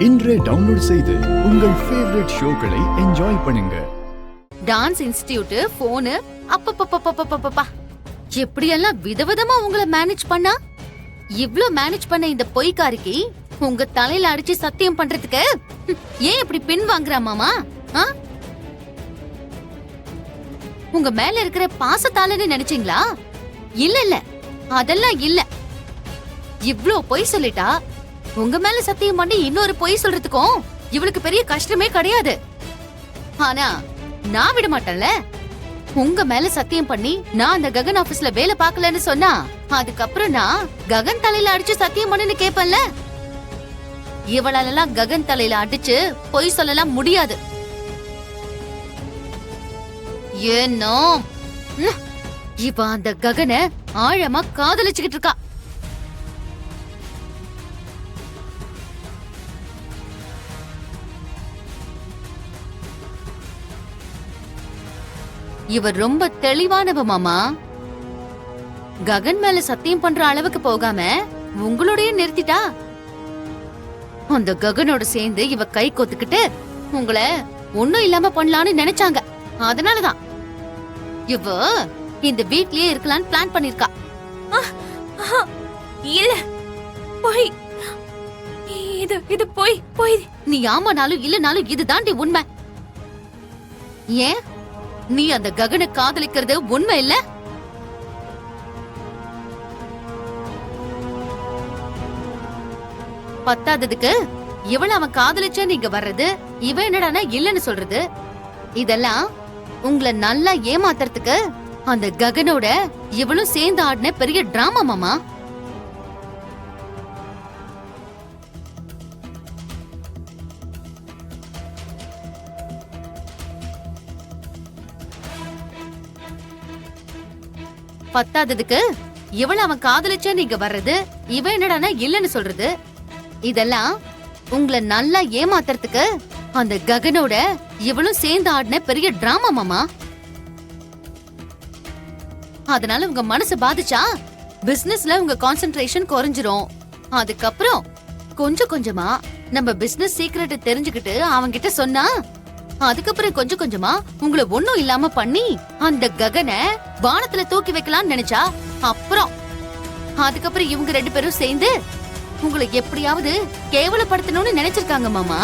இன்றே டவுன்லோட் செய்து உங்கள் ஃபேவரட் ஷோக்களை என்ஜாய் பண்ணுங்க. டான்ஸ் இன்ஸ்டிடியூட், போனு, அப்பப்பப்பப்பப்பப்பா, எப்படியெல்லாம் விதவிதமா உங்களை மேனேஜ் பண்ணா? இவ்ளோ மேனேஜ் பண்ண இந்த பொய்க்காரிக்கு உங்க தலையில அடிச்சு சத்தியம் பண்றதுக்கு ஏன் இப்படி பின் வாங்குறா மாமா? உங்க மேல இருக்கிற பாசத்தாலன்னு நினைச்சீங்களா? இல்ல இல்ல, அதெல்லாம் இல்ல. இவ்ளோ பொய் சொல்லிட்டா உங்க மேல சத்தியம் பண்ணி இன்னொரு பொய் சொல்றதுக்கும் இவளுக்கு பெரிய கஷ்டமே கிடையாது. ஆனா நான் விட மாட்டேன்ல. உங்க மேல சத்தியம் பண்ணி நான் அந்த ககன் ஆபீஸ்ல வேலை பார்க்கலன்னு சொன்னா அதுக்கப்புறம் நான் ககன் தலையில அடிச்சு சத்தியம் பண்ணுன்னு கேப்பேன்ல. இவளாலெல்லாம் ககன் தலையில அடிச்சு பொய் சொல்லலாம் முடியாது. ஏன்னோ இவ அந்த ககனை ஆழமா காதலிச்சுக்கிட்டு இருக்கா. இவர் ரொம்ப தெளிவானவ மாமா. ககன் மேல சத்தியம் பண்ற அளவுக்கு போகாம உங்களோடய நிறுத்திட்டா. அந்த ககனோட சேர்ந்து இவ கை கோத்துக்கிட்டு உங்களை ஒண்ணும் இல்லாம பண்ணலான்னு நினைச்சாங்க. அதனாலதான் இவ இந்த வீட்லயே இருக்கலாம்னு பிளான் பண்ணிருக்கா. இல்ல, போய் இது போய் போய். நீ ஆமானாலும் இல்லனாலும் இதுதாண்டி உண்மை. ஏன் நீ அந்த ககனை காதலிக்கிறது உண்மை இல்ல? பத்தாததுக்கு இவள அவன் காதலிச்ச நீங்க வர்றது, இவன் என்னடானா இல்லன்னு சொல்றது, இதெல்லாம் உங்களை நல்லா ஏமாத்துறதுக்கு அந்த ககனோட இவளும் சேர்ந்து ஆடின பெரிய டிராமா மாமா. பத்தாததுக்கு இவள அவன் காதலிச்ச நீங்க வர்றது, இவன் என்னடானா இல்லன்னு சொல்றது, இதெல்லாம் உங்களை நல்லா ஏமாத்துறதுக்கு அந்த ககனோட இவளும் சேர்ந்து ஆடின பெரிய டிராமா மாமா. அதனால உங்க மனசு பாதிச்சா பிசினஸ்ல உங்க கான்சென்ட்ரேஷன் குறைஞ்சிரும். அதுக்கப்புறம் கொஞ்சம் கொஞ்சமா நம்ம பிசினஸ் சீக்ரெட் தெரிஞ்சுக்கிட்டு அவன்கிட்ட சொன்னா அதுக்கப்புறம் கொஞ்சம் கொஞ்சமா உங்களை ஒண்ணும் இல்லாம பண்ணி அந்த ககனை வானத்துல தூக்கி வைக்கலாம்னு நினைச்சா, அப்புறம் அதுக்கப்புறம் இவங்க ரெண்டு பேரும் சேர்ந்து உங்களை எப்படியாவது கேவலப்படுத்தணும்னு நினைச்சிருக்காங்க மாமா.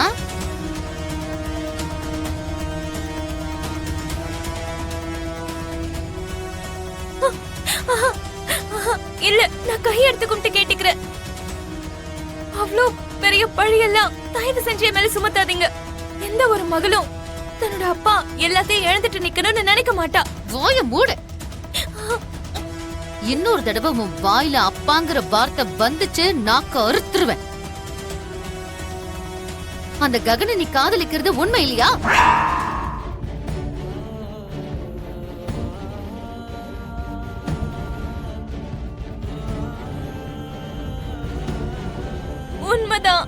இல்ல, நான் கையெடுத்து கும்பிட்டு கேட்டுக்கிறேன். அவ்வளோ பெரிய பழியெல்லாம் தயவு செஞ்சு மேல சுமத்தாதீங்க. எந்த ஒரு மகளும் தன்னோட அப்பா எல்லாத்தையும் இழந்துட்டு நிக்கணும்னு நினைக்க மாட்டா. வாய மூடு. இன்னொரு தடவை உன் வாயில அப்பாங்கிற வார்த்தை வந்துச்சு நாக்க அறுத்துருவேன். அந்த ககனை நீ காதலிக்கிறது உண்மை இல்லையா? உண்மைதான்.